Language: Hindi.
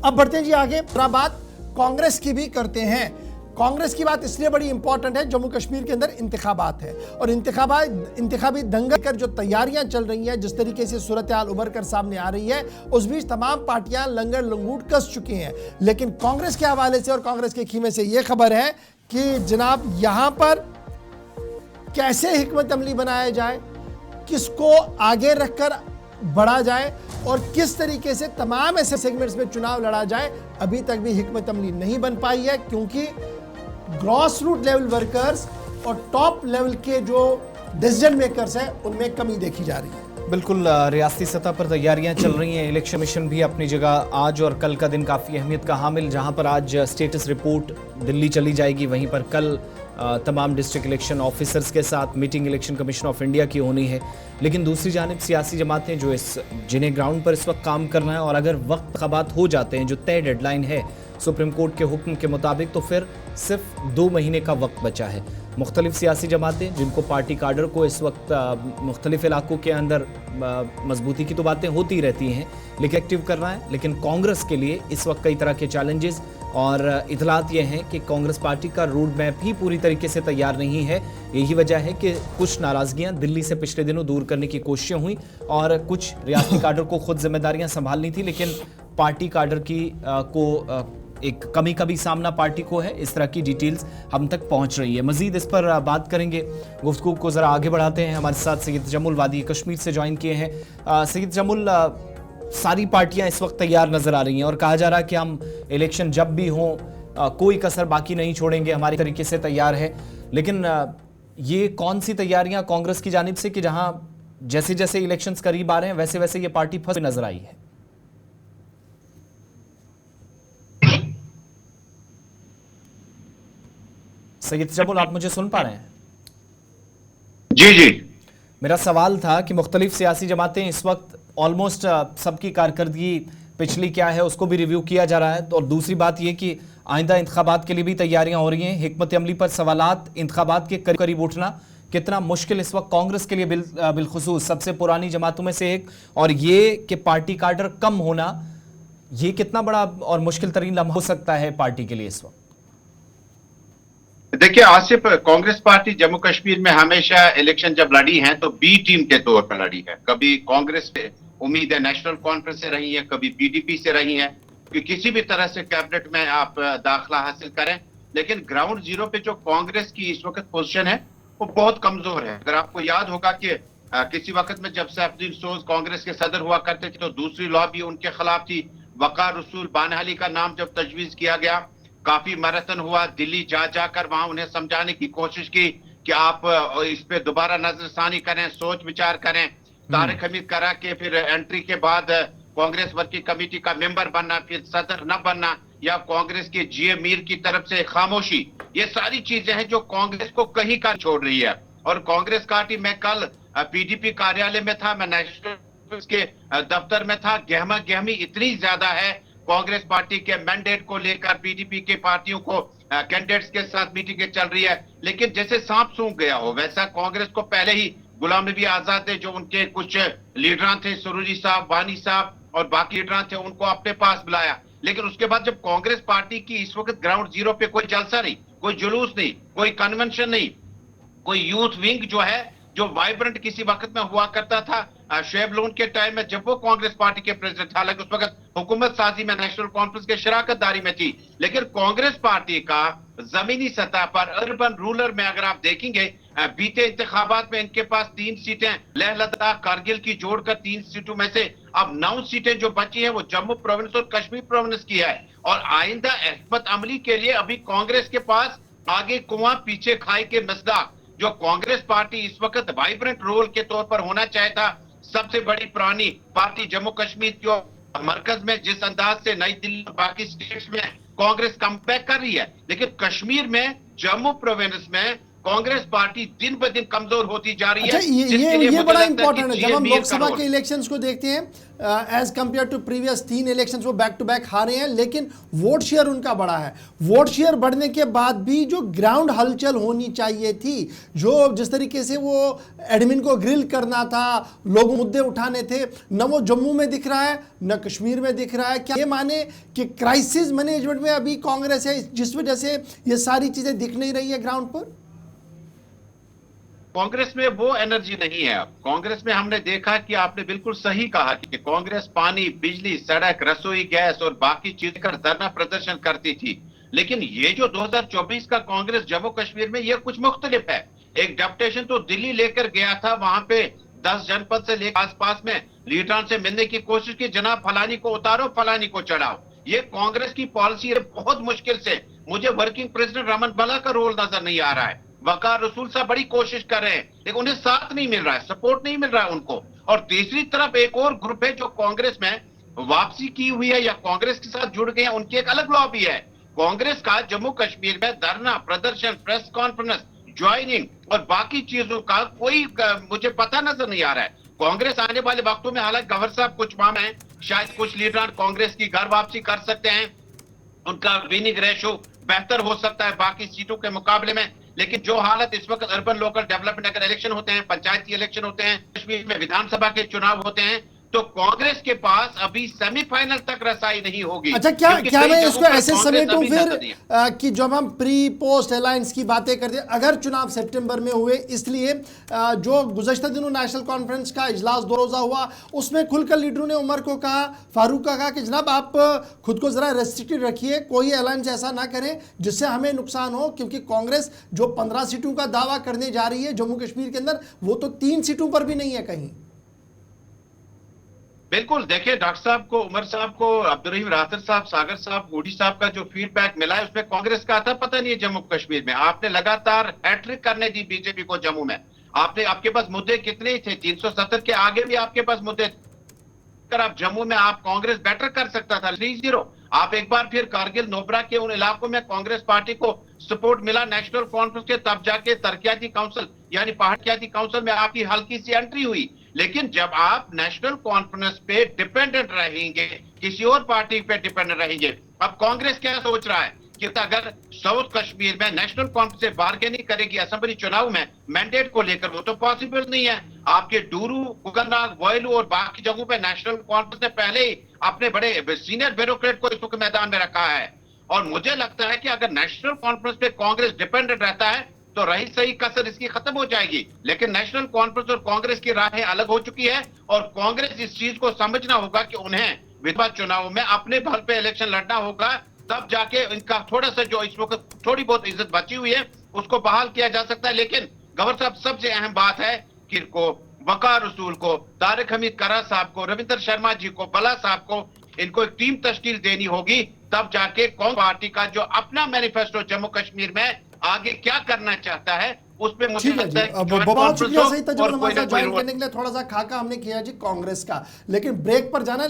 अब बढ़ते हैं जी आगे। बात कांग्रेस की भी करते हैं। कांग्रेस की बात इसलिए बड़ी इंपॉर्टेंट है, जम्मू कश्मीर के अंदर इंतखाबात है और इंतखाबी दंगल कर जो तैयारियां चल रही हैं, जिस तरीके से सूरत हाल उभर कर सामने आ रही है, उस बीच तमाम पार्टियां लंगड़ लंगूट कस चुकी हैं। लेकिन कांग्रेस के हवाले से और कांग्रेस के खीमे से यह खबर है कि जनाब यहां पर कैसे हिकमत अमली बनाया जाए, किसको आगे रखकर बढ़ा जाए और किस तरीके से तमाम ऐसे सेगमेंट्स में चुनाव लड़ा जाए, अभी तक भी हिकमत अमली नहीं बन पाई है, क्योंकि ग्रॉस रूट लेवल वर्कर्स और टॉप लेवल के जो डिसीजन मेकर्स हैं उनमें कमी देखी जा रही है। बिल्कुल, रियासती सतह पर तैयारियां चल रही हैं। इलेक्शन कमीशन भी अपनी जगह आज और कल का दिन काफ़ी अहमियत का हामिल, जहां पर आज स्टेटस रिपोर्ट दिल्ली चली जाएगी, वहीं पर कल तमाम डिस्ट्रिक्ट इलेक्शन ऑफिसर्स के साथ meeting election commission of India की होनी है। लेकिन दूसरी जानिब सियासी जमातें जो जिन्हें ग्राउंड पर इस वक्त काम करना है, और अगर वक्त इंतखाबात हो जाते हैं, जो तय डेडलाइन है सुप्रीम कोर्ट के हुक्म के मुताबिक, तो फिर सिर्फ 2 महीने का वक्त बचा है। मुख्तलिफ सियासी जमातें जिनको पार्टी काडर को इस वक्त मुख्तलिफ इलाकों के अंदर मजबूती की तो बातें होती रहती हैं, लेकिन एक्टिव करना है। लेकिन कांग्रेस के लिए इस वक्त कई तरह के चैलेंजेस और इतलात ये हैं कि कांग्रेस पार्टी का रोड मैप ही पूरी तरीके से तैयार नहीं है। यही वजह है कि कुछ नाराज़गियाँ दिल्ली से पिछले दिनों दूर करने की कोशिशें हुई और कुछ रियासती काडर को खुद जिम्मेदारियाँ संभालनी थी, लेकिन पार्टी काडर की एक कमी का भी सामना पार्टी को है। इस तरह की डिटेल्स हम तक पहुंच रही है। मजीद इस पर बात करेंगे, गुफ्तगू को ज़रा आगे बढ़ाते हैं। हमारे साथ सैयद जमुल वादी कश्मीर से ज्वाइन किए हैं। सैयद जमुल, सारी पार्टियां इस वक्त तैयार नजर आ रही हैं और कहा जा रहा है कि हम इलेक्शन जब भी हों कोई कसर बाकी नहीं छोड़ेंगे, हमारी तरीके से तैयार है। लेकिन ये कौन सी तैयारियां कांग्रेस की जानिब से कि जहां जैसे जैसे इलेक्शंस करीब आ रहे हैं वैसे वैसे ये पार्टी फंसी नजर आई है? सैयद जमुल, आप मुझे सुन पा रहे हैं? जी जी। मेरा सवाल था कि मुख्तलिफ सियासी जमातें इस वक्त ऑलमोस्ट सबकी कारकर्दगी पिछली क्या है उसको भी रिव्यू किया जा रहा है, और दूसरी बात यह कि आइंदा इंतखाबात के लिए भी तैयारियां हो रही हैं। हिकमत अमली पर सवालात इंतखाबात के करीब उठना कितना मुश्किल इस वक्त कांग्रेस के लिए बिलखुसूस सबसे पुरानी जमातों में से एक, और ये कि पार्टी काडर कम होना, ये कितना बड़ा और मुश्किल तरीन लम्हा हो सकता है पार्टी के लिए इस वक्त? देखिए आसिफ, कांग्रेस पार्टी जम्मू कश्मीर में हमेशा इलेक्शन जब लड़ी है तो बी टीम के तौर पर लड़ी है। कभी कांग्रेस से उम्मीद है नेशनल कॉन्फ्रेंस से रही है, कभी पीडीपी से रही है कि किसी भी तरह से कैबिनेट में आप दाखिला हासिल करें। लेकिन ग्राउंड जीरो पे जो कांग्रेस की इस वक्त पोजीशन है वो बहुत कमजोर है। अगर आपको याद होगा कि किसी वक्त में जब सैफुद्दीन सोज कांग्रेस के सदर हुआ करते थे तो दूसरी लॉबी उनके खिलाफ थी। वकार रसूल बानहाली का नाम जब तजवीज किया गया, काफी मैराथन हुआ, दिल्ली जा जाकर वहां उन्हें समझाने की कोशिश की कि आप इस पे दोबारा नजरसानी करें, सोच विचार करें। तारिक हमीद करा के फिर एंट्री के बाद कांग्रेस वर्किंग कमेटी का मेंबर बनना, फिर सदर न बनना, या कांग्रेस के जीए मीर की तरफ से खामोशी, ये सारी चीजें हैं जो कांग्रेस को कहीं का छोड़ रही है। और कांग्रेस पार्टी, मैं कल पीडीपी कार्यालय में था, मैं नेशनल के दफ्तर में था, गहमा गहमी इतनी ज्यादा है कांग्रेस पार्टी के मैंडेट को लेकर। पीडीपी के पार्टियों को कैंडिडेट्स के साथ मीटिंगें चल रही है, लेकिन जैसे सांप सूंघ गया हो वैसा कांग्रेस को पहले ही गुलाम नबी आजाद थे, जो उनके कुछ लीडरान थे, सुरूरी साहब, वानी साहब और बाकी लीडरान थे, उनको अपने पास बुलाया। लेकिन उसके बाद जब कांग्रेस पार्टी की इस वक्त ग्राउंड जीरो पे कोई जलसा नहीं, कोई जुलूस नहीं, कोई कन्वेंशन नहीं, कोई यूथ विंग जो है, जो वाइब्रेंट किसी वक्त में हुआ करता था शुएब लोन के टाइम में जब वो कांग्रेस पार्टी के प्रेसिडेंट, हालांकि उस वक्त हुकूमत साजी में नेशनल कॉन्फ्रेंस के शराकतदारी में थी। लेकिन कांग्रेस पार्टी का जमीनी सतह पर अर्बन रूरल में अगर आप देखेंगे, बीते इंतखाबात में इनके पास 3 सीटें लेह लद्दाख कारगिल की जोड़कर 3 सीटों में से अब 9 सीटें जो बची हैं वो जम्मू प्रोविंस और कश्मीर प्रोविंस की है। और आइंदा हिकमत अमली के लिए अभी कांग्रेस के पास आगे कुआं पीछे खाई के मसदाक, जो कांग्रेस पार्टी इस वक्त वाइब्रेंट रोल के तौर पर होना चाहता, सबसे बड़ी पुरानी पार्टी जम्मू कश्मीर की मरकज में जिस अंदाज से नई दिल्ली और बाकी स्टेट्स में कांग्रेस कमबैक कर रही है, लेकिन कश्मीर में जम्मू प्रोविंस में कांग्रेस पार्टी दिन ब दिन कमजोर होती जा रही है। अच्छा, ये बड़ा इंपॉर्टेंट है। जब हम लोकसभा के इलेक्शंस को देखते हैं as compared to previous 3 elections, वो बैक टू बैक हारे हैं, लेकिन वोट शेयर उनका बड़ा है। वोट शेयर बढ़ने के बाद भी जो ग्राउंड हलचल होनी चाहिए थी, जो जिस तरीके से वो एडमिन को ग्रिल करना था, लोग मुद्दे उठाने थे, न वो जम्मू में दिख रहा है न कश्मीर में दिख रहा है। क्या ये माने कि क्राइसिस मैनेजमेंट में अभी कांग्रेस है, जिस वजह से ये सारी चीजें दिख नहीं रही है ग्राउंड पर? कांग्रेस में वो एनर्जी नहीं है। अब कांग्रेस में हमने देखा कि आपने बिल्कुल सही कहा कि कांग्रेस पानी, बिजली, सड़क, रसोई गैस और बाकी चीज कर धरना प्रदर्शन करती थी, लेकिन ये जो 2024 का कांग्रेस जम्मू कश्मीर में ये कुछ मुख्तलिफ है। एक डेपुटेशन तो दिल्ली लेकर गया था, वहां पे 10 जनपद से लेकर आसपास में लीडरों से मिलने की कोशिश की, जनाब फलानी को उतारो, फलानी को चढ़ाओ। ये कांग्रेस की पॉलिसी है। बहुत मुश्किल से मुझे वर्किंग प्रेसिडेंट रमन भला का रोल नजर नहीं आ रहा है। वकार रसूल साहब बड़ी कोशिश कर रहे हैं, लेकिन उन्हें साथ नहीं मिल रहा है, सपोर्ट नहीं मिल रहा है उनको। और तीसरी तरफ एक और ग्रुप है जो कांग्रेस में वापसी की हुई है या कांग्रेस के साथ जुड़ गए हैं, उनकी एक अलग लॉबी है। कांग्रेस का जम्मू कश्मीर में धरना प्रदर्शन, प्रेस कॉन्फ्रेंस, ज्वाइनिंग और बाकी चीजों का कोई मुझे पता नजर नहीं आ रहा है। कांग्रेस आने वाले वक्तों में, हालांकि गवर्नर साहब कुछ माम है, शायद कुछ लीडर कांग्रेस की घर वापसी कर सकते हैं, उनका विनिंग रेशो बेहतर हो सकता है बाकी सीटों के मुकाबले में। लेकिन जो हालत इस वक्त अर्बन लोकल डेवलपमेंट, अगर इलेक्शन होते हैं, पंचायती इलेक्शन होते हैं, कश्मीर में विधानसभा के चुनाव होते हैं, तो कांग्रेस के पास अभी सेमीफाइनल तक रसाई नहीं होगी। अच्छा, क्या मैं इसको ऐसे समेटूं फिर कि जब हम प्री पोस्ट अलायंस की बातें करते हैं, अगर चुनाव सितंबर में हुए, इसलिए जो गुज़श्ता दिनों नेशनल कॉन्फ्रेंस का इजलास 2 रोज़ा हुआ, उसमें खुलकर लीडरों ने उमर को कहा, फारूक का कहा कि जनाब आप खुद को ज़रा रेस्ट्रिक्टेड रखिए, कोई अलायंस ऐसा ना करें जिससे हमें नुकसान हो, क्योंकि कांग्रेस जो 15 सीटों का दावा करने जा रही है जम्मू कश्मीर के अंदर, वो तो 3 सीटों पर भी नहीं है कहीं। बिल्कुल, देखिए डॉक्टर साहब को, उमर साहब को, अब्दुल रहीम राथर साहब, सागर साहब, गोडी साहब का जो फीडबैक मिला है उसमें कांग्रेस का था पता नहीं है जम्मू कश्मीर में। आपने लगातार हैट्रिक करने दी बीजेपी को जम्मू में। आपके पास मुद्दे कितने थे? 370 के आगे भी आपके पास मुद्दे थे। आप जम्मू में आप कांग्रेस बेटर कर सकता था। 3-0 आप एक बार फिर कारगिल, नोबरा के उन इलाकों में कांग्रेस पार्टी को सपोर्ट मिला नेशनल कॉन्फ्रेंस के, तब जाके तरक्याती काउंसिल यानी पहाड़ियाती काउंसिल में आपकी हल्की सी एंट्री हुई। लेकिन जब आप नेशनल कॉन्फ्रेंस पे डिपेंडेंट रहेंगे, किसी और पार्टी पे डिपेंडेंट रहेंगे, अब कांग्रेस क्या सोच रहा है कि अगर साउथ कश्मीर में नेशनल कॉन्फ्रेंस से बार्गेनिंग करेगी असेंबली चुनाव में मैंडेट को लेकर, वो तो पॉसिबल नहीं है। आपके डूरू, कुकरनाग, वोयलू और बाकी जगहों पे नेशनल कॉन्फ्रेंस ने पहले ही अपने बड़े सीनियर ब्यूरोक्रेट को इस वक्त मैदान में रखा है। और मुझे लगता है कि अगर नेशनल कॉन्फ्रेंस पे कांग्रेस डिपेंडेंट रहता है तो रही सही कसर इसकी खत्म हो जाएगी। लेकिन नेशनल कॉन्फ्रेंस और कांग्रेस की राहें अलग हो चुकी है, और कांग्रेस इस चीज को समझना होगा कि उन्हें विधानसभा चुनाव में अपने बल पे इलेक्शन लड़ना होगा, तब जाके इनका थोड़ा सा जो इस वक्त थोड़ी बहुत इज्जत बची हुई है उसको बहाल किया जा सकता है। लेकिन गवर्नर साहब, सबसे अहम बात है कि को वकार रसूल को, तारिक हमीद करा साहब को, रविंद्र शर्मा जी को, बला साहब को, इनको एक टीम तश्कील देनी होगी, तब जाके कांग्रेस पार्टी का जो अपना मैनिफेस्टो जम्मू कश्मीर में आगे क्या करना चाहता है उसमें मुझे लगता है कि बहुत शुक्रिया सही तजुर्बा हमारे साथ ज्वाइन करने के लिए। थोड़ा सा खाका हमने किया जी कांग्रेस का, लेकिन ब्रेक पर जाना।